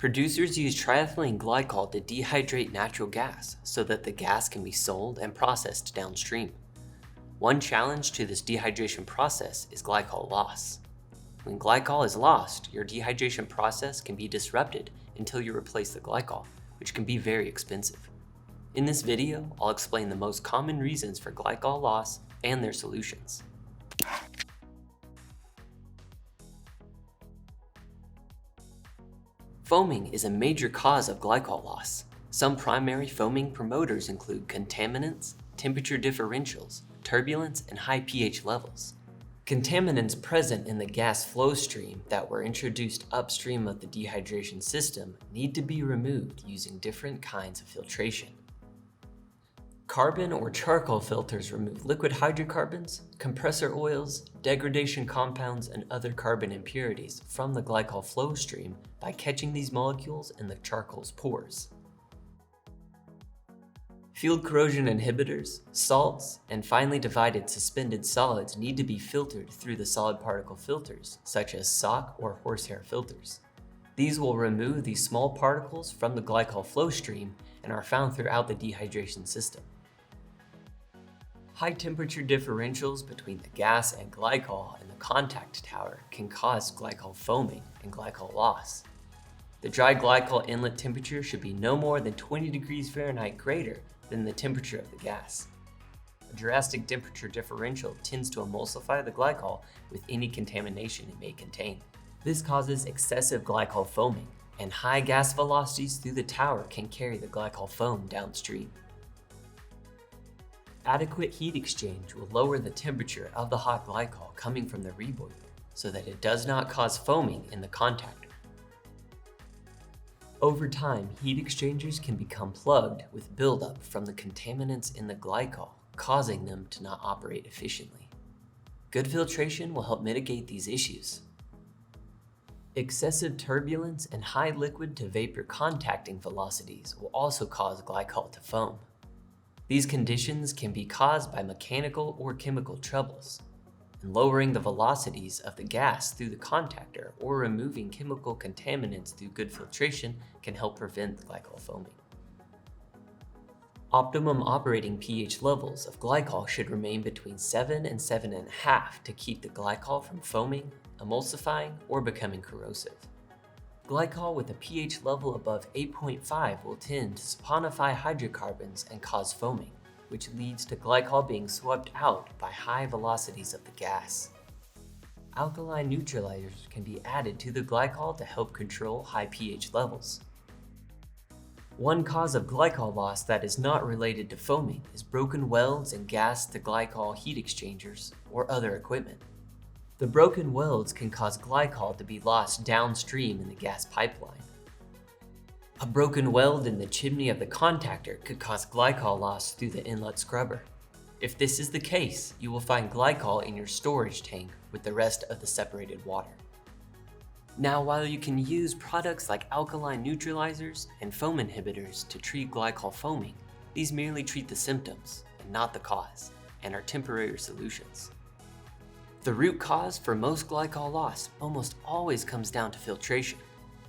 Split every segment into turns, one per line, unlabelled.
Producers use triethylene glycol to dehydrate natural gas so that the gas can be sold and processed downstream. One challenge to this dehydration process is glycol loss. When glycol is lost, your dehydration process can be disrupted until you replace the glycol, which can be very expensive. In this video, I'll explain the most common reasons for glycol loss and their solutions. Foaming is a major cause of glycol loss. Some primary foaming promoters include contaminants, temperature differentials, turbulence, and high pH levels. Contaminants present in the gas flow stream that were introduced upstream of the dehydration system need to be removed using different kinds of filtration. Carbon or charcoal filters remove liquid hydrocarbons, compressor oils, degradation compounds, and other carbon impurities from the glycol flow stream by catching these molecules in the charcoal's pores. Field corrosion inhibitors, salts, and finely divided suspended solids need to be filtered through the solid particle filters, such as sock or horsehair filters. These will remove these small particles from the glycol flow stream and are found throughout the dehydration system. High temperature differentials between the gas and glycol in the contact tower can cause glycol foaming and glycol loss. The dry glycol inlet temperature should be no more than 20 degrees Fahrenheit greater than the temperature of the gas. A drastic temperature differential tends to emulsify the glycol with any contamination it may contain. This causes excessive glycol foaming, and high gas velocities through the tower can carry the glycol foam downstream. Adequate heat exchange will lower the temperature of the hot glycol coming from the reboiler so that it does not cause foaming in the contactor. Over time, heat exchangers can become plugged with buildup from the contaminants in the glycol, causing them to not operate efficiently. Good filtration will help mitigate these issues. Excessive turbulence and high liquid to vapor contacting velocities will also cause glycol to foam. These conditions can be caused by mechanical or chemical troubles, and lowering the velocities of the gas through the contactor or removing chemical contaminants through good filtration can help prevent glycol foaming. Optimum operating pH levels of glycol should remain between 7 and 7.5 to keep the glycol from foaming, emulsifying, or becoming corrosive. Glycol with a pH level above 8.5 will tend to saponify hydrocarbons and cause foaming, which leads to glycol being swept out by high velocities of the gas. Alkaline neutralizers can be added to the glycol to help control high pH levels. One cause of glycol loss that is not related to foaming is broken welds in gas to glycol heat exchangers or other equipment. The broken welds can cause glycol to be lost downstream in the gas pipeline. A broken weld in the chimney of the contactor could cause glycol loss through the inlet scrubber. If this is the case, you will find glycol in your storage tank with the rest of the separated water. Now, while you can use products like alkaline neutralizers and foam inhibitors to treat glycol foaming, these merely treat the symptoms and not the cause, and are temporary solutions. The root cause for most glycol loss almost always comes down to filtration.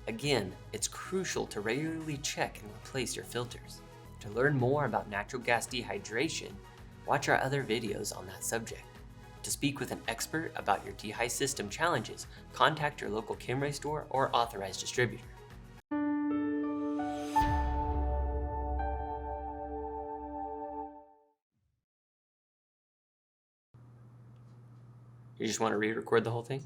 Again, it's crucial to regularly check and replace your filters. To learn more about natural gas dehydration, watch our other videos on that subject. To speak with an expert about your dehy system challenges, contact your local Kimray store or authorized distributor. You just want to re-record the whole thing?